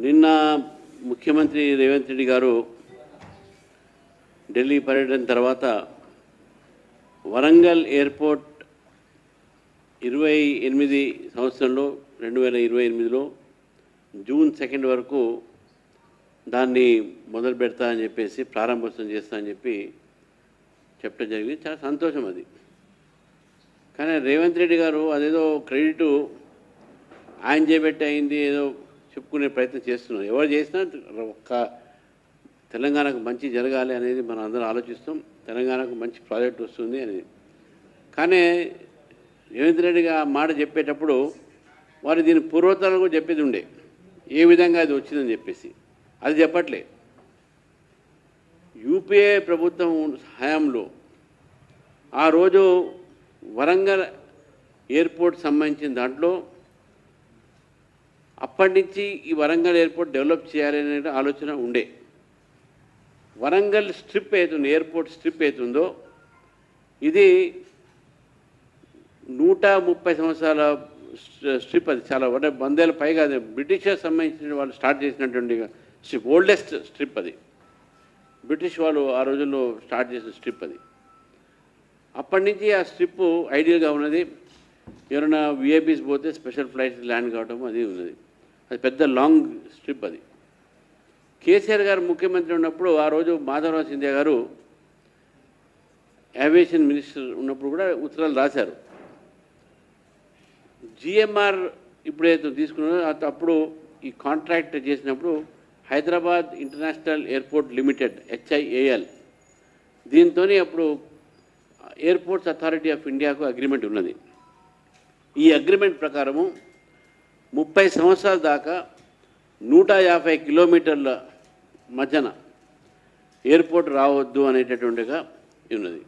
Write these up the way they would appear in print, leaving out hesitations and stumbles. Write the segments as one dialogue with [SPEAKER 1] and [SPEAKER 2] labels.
[SPEAKER 1] నిన్న ముఖ్యమంత్రి రేవంత్ రెడ్డి గారు ఢిల్లీ పర్యటన తర్వాత వరంగల్ ఎయిర్పోర్ట్ 28 సంవత్సరంలో 2028లో జూన్ 2 వరకు దాన్ని మొదలు పెడతా అని చెప్పేసి ప్రారంభోత్సవం చేస్తా అని చెప్పడం జరిగింది. చాలా సంతోషం అది. కానీ రేవంత్ రెడ్డి గారు అదేదో క్రెడిట్ ఆయన చేపెట్టి అయింది ఏదో చెప్పుకునే ప్రయత్నం చేస్తున్నారు. ఎవరు చేసినా ఒక్క తెలంగాణకు మంచి జరగాలి అనేది మనం అందరం ఆలోచిస్తాం. తెలంగాణకు మంచి ప్రాజెక్ట్ వస్తుంది అనేది. కానీ రేవంత్ రెడ్డిగా ఆ మాట చెప్పేటప్పుడు వారు దీని పూర్వతరాలు కూడా చెప్పేది ఉండే, ఏ విధంగా అది వచ్చిందని చెప్పేసి. అది చెప్పట్లే. యూపీఏ ప్రభుత్వం హయాంలో ఆ రోజు వరంగల్ ఎయిర్పోర్ట్ సంబంధించిన దాంట్లో అప్పటి నుంచి ఈ వరంగల్ ఎయిర్పోర్ట్ డెవలప్ చేయాలి అనే ఆలోచన ఉండే. వరంగల్ స్ట్రిప్ అవుతుంది, ఎయిర్పోర్ట్ స్ట్రిప్ అవుతుందో ఇది 130 సంవత్సరాల స్ట్రిప్. అది చాలా 100 ఏళ్ళ పైగా అది బ్రిటిషర్ సంబంధించిన వాళ్ళు స్టార్ట్ చేసినటువంటి స్ట్రిప్, ఓల్డెస్ట్ స్ట్రిప్ అది. బ్రిటిష్ వాళ్ళు ఆ రోజుల్లో స్టార్ట్ చేసిన స్ట్రిప్ అది. అప్పటి నుంచి ఆ స్ట్రిప్ ఐడియల్గా ఉన్నది. ఎవరైనా విఐపీస్ పోతే స్పెషల్ ఫ్లైట్స్ ల్యాండ్ కావడం అది ఉన్నది. అది పెద్ద లాంగ్ స్ట్రిప్ అది. కేసీఆర్ గారు ముఖ్యమంత్రి ఉన్నప్పుడు ఆ రోజు మాధవరావు సింధియా గారు ఏవియేషన్ మినిస్టర్ ఉన్నప్పుడు కూడా ఉత్తరాలు రాశారు. జిఎంఆర్ ఇప్పుడైతే తీసుకున్నారో అప్పుడు ఈ కాంట్రాక్ట్ చేసినప్పుడు Hyderabad international airport limited HIAL దీంతో అప్పుడు ఎయిర్పోర్ట్స్ అథారిటీ ఆఫ్ ఇండియాకు అగ్రిమెంట్ ఉన్నది. ఈ అగ్రిమెంట్ ప్రకారము 30 సంవత్సరాల దాకా 150 కిలోమీటర్ల మధ్యన ఎయిర్పోర్ట్ రావద్దు అనేటటువంటిగా ఉన్నది.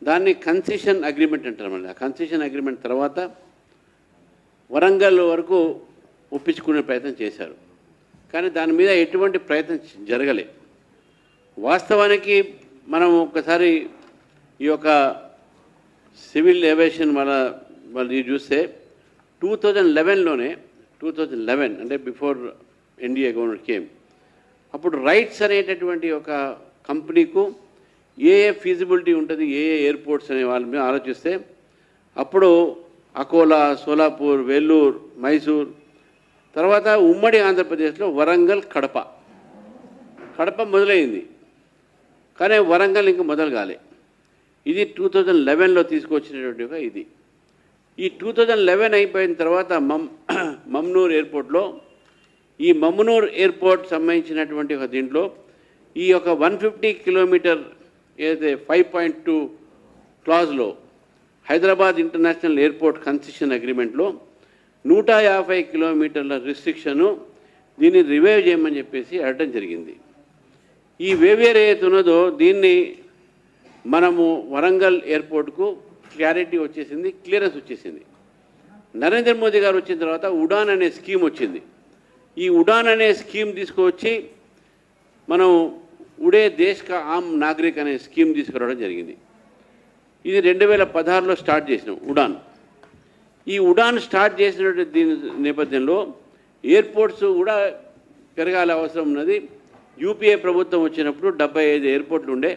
[SPEAKER 1] దాన్ని కన్సెషన్ అగ్రిమెంట్ అంటారు. మళ్ళీ ఆ కన్సెషన్ అగ్రిమెంట్ తర్వాత వరంగల్ వరకు ఒప్పించుకునే ప్రయత్నం చేశారు. కానీ దాని మీద ఎటువంటి ప్రయత్నం జరగలే. వాస్తవానికి మనం ఒక్కసారి ఈ యొక్క సివిల్ ఏవియేషన్ వాళ్ళు చూస్తే 2011 అంటే బిఫోర్ ఎన్డీఏ గవర్నమెంట్ కేమ్, అప్పుడు రైట్స్ అనేటటువంటి ఒక కంపెనీకు ఏ ఫీజిబిలిటీ ఉంటుంది, ఏ ఎయిర్పోర్ట్స్ అనే వాళ్ళ మీద ఆలోచిస్తే అప్పుడు అకోలా, సోలాపూర్, వెల్లూరు, మైసూర్, తర్వాత ఉమ్మడి ఆంధ్రప్రదేశ్లో వరంగల్, కడప మొదలైంది. కానీ వరంగల్ ఇంకా మొదలు కాలే. ఇది 2011లో తీసుకొచ్చినటువంటి ఒక ఇది. ఈ 2011 అయిపోయిన తర్వాత మమ్నూర్ ఎయిర్పోర్ట్లో, ఈ మమ్నూర్ ఎయిర్పోర్ట్ సంబంధించినటువంటి ఒక దీంట్లో ఈ యొక్క 150 కిలోమీటర్ ఏదైతే 5.2 క్లాజ్లో హైదరాబాద్ ఇంటర్నేషనల్ ఎయిర్పోర్ట్ కన్సెషన్ అగ్రిమెంట్లో 150 కిలోమీటర్ల రిస్ట్రిక్షను దీన్ని రివైవ్ చేయమని చెప్పేసి అడగడం జరిగింది. ఈ వేవేర్ ఏదైతే ఉన్నదో దీన్ని మనము వరంగల్ ఎయిర్పోర్ట్కు క్లారిటీ వచ్చేసింది, క్లియరెన్స్ వచ్చేసింది. నరేంద్ర మోదీ గారు వచ్చిన తర్వాత ఉడాన్ అనే స్కీమ్ వచ్చింది. ఈ ఉడాన్ అనే స్కీమ్ తీసుకువచ్చి మనం ఉడే దేశ్ కా ఆమ్ నాగరిక్ అనే స్కీమ్ తీసుకురావడం జరిగింది. ఇది 2016లో స్టార్ట్ చేసినాం ఉడాన్. ఈ ఉడాన్ స్టార్ట్ చేసినటువంటి దీని నేపథ్యంలో ఎయిర్పోర్ట్స్ కూడా పెరగాల అవసరం ఉన్నది. యూపీఏ ప్రభుత్వం వచ్చినప్పుడు 75 ఎయిర్పోర్ట్లు ఉండే.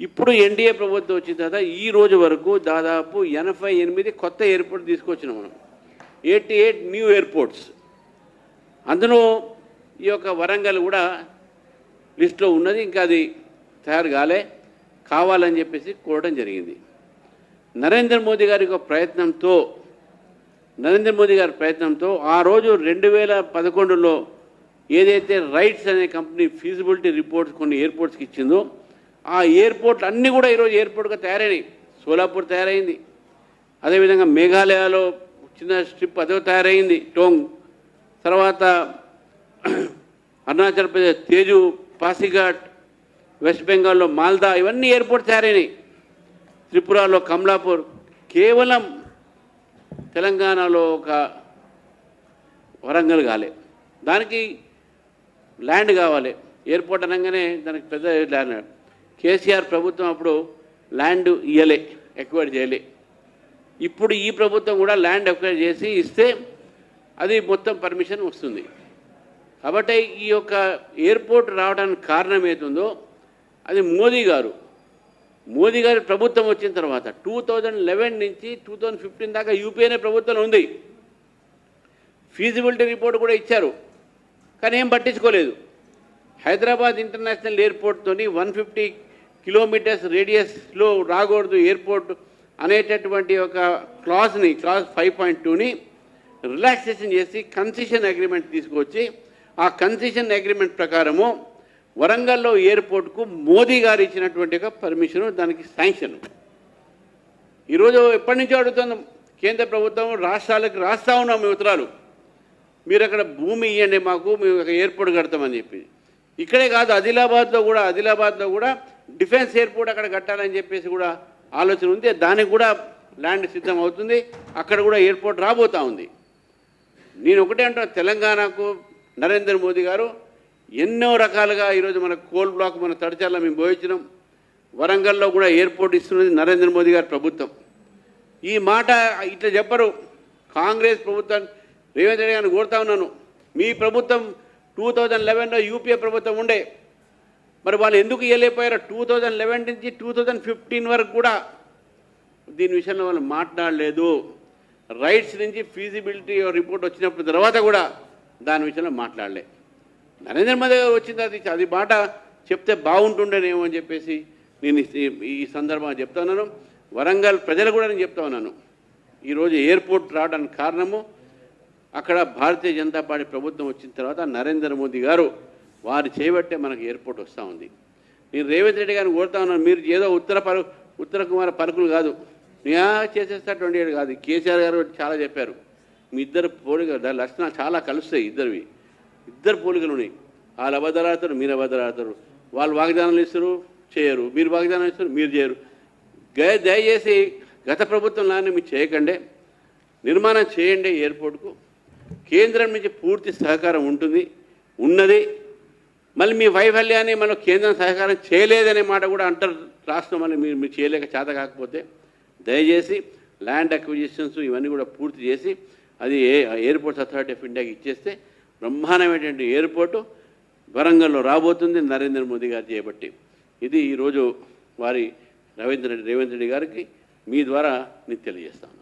[SPEAKER 1] ఇప్పుడు ఎన్డీఏ ప్రభుత్వం వచ్చిన తర్వాత ఈ రోజు వరకు దాదాపు 88 కొత్త ఎయిర్పోర్ట్ తీసుకొచ్చినాం మనం. 88 న్యూ ఎయిర్పోర్ట్స్. అందులో ఈ యొక్క వరంగల్ కూడా లిస్టులో ఉన్నది. ఇంకా అది తయారు కావాలని చెప్పేసి కోరడం జరిగింది. నరేంద్ర మోదీ గారి ప్రయత్నంతో ఆ రోజు 2011లో ఏదైతే రైట్స్ అనే కంపెనీ ఫీజిబిలిటీ రిపోర్ట్స్ కొన్ని ఎయిర్పోర్ట్స్కి ఇచ్చిందో ఆ ఎయిర్పోర్ట్లు అన్నీ కూడా ఈరోజు ఎయిర్పోర్ట్గా తయారైనాయి. సోలాపూర్ తయారైంది, అదేవిధంగా మేఘాలయలో చిన్న స్ట్రిప్ అదే తయారైంది, టోంగ్, తర్వాత అరుణాచల్ ప్రదేశ్ తేజు, పాసిఘాట్, వెస్ట్ బెంగాల్లో మాల్దా, ఇవన్నీ ఎయిర్పోర్ట్ తయారైనాయి. త్రిపురలో కమలాపూర్. కేవలం తెలంగాణలో ఒక వరంగల్ కాలే. దానికి ల్యాండ్ కావాలి. ఎయిర్పోర్ట్ అనగానే దానికి పెద్ద ల్యాండ్. కేసీఆర్ ప్రభుత్వం అప్పుడు ల్యాండ్ ఎక్వైర్ చేయలే. ఇప్పుడు ఈ ప్రభుత్వం కూడా ల్యాండ్ ఎక్వైర్ చేసి ఇస్తే అది మొత్తం పర్మిషన్ వస్తుంది. కాబట్టి ఈ యొక్క ఎయిర్పోర్ట్ రావడానికి కారణం ఏతుందో అది మోదీ గారి ప్రభుత్వం వచ్చిన తర్వాత 2011 నుంచి 2015 దాకా యూపీఏనే ప్రభుత్వం ఉంది. ఫీజిబిలిటీ రిపోర్ట్ కూడా ఇచ్చారు, కానీ ఏం పట్టించుకోలేదు. హైదరాబాద్ ఇంటర్నేషనల్ ఎయిర్పోర్ట్తోని 150 కిలోమీటర్స్ రేడియస్లో రాకూడదు ఎయిర్పోర్ట్ అనేటటువంటి ఒక క్లాజ్ 5.2ని రిలాక్సేషన్ చేసి కన్సెషన్ అగ్రిమెంట్ తీసుకొచ్చి ఆ కన్సెషన్ అగ్రిమెంట్ ప్రకారము వరంగల్లో ఎయిర్పోర్ట్కు మోదీ గారు ఇచ్చినటువంటి ఒక పర్మిషను, దానికి శాంక్షన్. ఈరోజు ఎప్పటి నుంచో అడుగుతున్నాం కేంద్ర ప్రభుత్వం, రాష్ట్రాలకు రాస్తా ఉన్నాం మీ ఉత్తరాలు, మీరు అక్కడ భూమి ఇవ్వండి మాకు, మేము ఒక ఎయిర్పోర్ట్ కడతామని చెప్పి. ఇక్కడే కాదు, ఆదిలాబాద్లో కూడా డిఫెన్స్ ఎయిర్పోర్ట్ అక్కడ కట్టాలని చెప్పేసి కూడా ఆలోచన ఉంది. దానికి కూడా ల్యాండ్ సిద్ధం అవుతుంది, అక్కడ కూడా ఎయిర్పోర్ట్ రాబోతూ ఉంది. నేను ఒకటే అంటున్నా, తెలంగాణకు నరేంద్ర మోదీ గారు ఎన్నో రకాలుగా ఈరోజు మన కోల్ బ్లాక్, మన తడిచాల మేము పోయించినాం. వరంగల్లో కూడా ఎయిర్పోర్ట్ ఇస్తున్నది నరేంద్ర మోదీ గారి ప్రభుత్వం. ఈ మాట ఇట్లా చెప్పరు. కాంగ్రెస్ ప్రభుత్వం రేవంత్ రెడ్డి గారిని కోరుతా ఉన్నాను, మీ ప్రభుత్వం 2011లో యూపీఏ ప్రభుత్వం ఉండే, మరి వాళ్ళు ఎందుకు ఇవ్వలేకపోయారో 2011 నుంచి 2015 వరకు కూడా దీని విషయంలో వాళ్ళు మాట్లాడలేదు. రైట్స్ నుంచి ఫీజిబిలిటీ రిపోర్ట్ వచ్చినప్పుడు తర్వాత కూడా దాని విషయంలో మాట్లాడలే. నరేంద్ర మోదీ వచ్చింది, అది మాట చెప్తే బాగుంటుండేనేమో అని చెప్పేసి నేను ఈ సందర్భంగా చెప్తా ఉన్నాను. వరంగల్ ప్రజలు కూడా నేను చెప్తా ఉన్నాను, ఈరోజు ఎయిర్పోర్ట్ రావడానికి కారణము అక్కడ భారతీయ జనతా పార్టీ ప్రభుత్వం వచ్చిన తర్వాత నరేంద్ర మోదీ గారు వారు చేయబట్టే మనకు ఎయిర్పోర్ట్ వస్తూ ఉంది. నేను రేవంత్ రెడ్డి గారిని కోరుతా ఉన్నాను, మీరు ఏదో ఉత్తర కుమార పలుకులు కాదు, నేను చేసేస్తా 28 కాదు. కేసీఆర్ గారు చాలా చెప్పారు, మీ ఇద్దరు పోలికలు లక్షణాలు చాలా కలుస్తాయి, ఇద్దరు పోలికలు ఉన్నాయి. వాళ్ళు అబద్ధాలు ఆడతారు, మీరు అబద్ధాలు ఆడతారు. వాళ్ళు వాగ్దానాలు ఇస్తారు, చేయరు. మీరు వాగ్దానాలు ఇస్తారు, మీరు చేయరు. దయచేసి గత ప్రభుత్వం లానే మీరు చేయకండి, నిర్మాణం చేయండి ఎయిర్పోర్ట్కు. కేంద్రం నుంచి పూర్తి సహకారం ఉన్నది. మళ్ళీ మీ వైఫల్యాన్ని మనం కేంద్రం సహకారం చేయలేదనే మాట కూడా అంటారు రాష్ట్రం. మళ్ళీ మీరు చేయలేక చేత కాకపోతే దయచేసి ల్యాండ్ అక్విజిషన్స్ ఇవన్నీ కూడా పూర్తి చేసి అది ఎయిర్పోర్ట్స్ అథారిటీ ఆఫ్ ఇండియాకి ఇచ్చేస్తే బ్రహ్మాండమైనటువంటి ఎయిర్పోర్టు వరంగల్లో రాబోతుంది నరేంద్ర మోదీ గారు చేయబట్టి. ఇది ఈరోజు వారి రేవంత్ రెడ్డి గారికి మీ ద్వారా నేను తెలియజేస్తాను.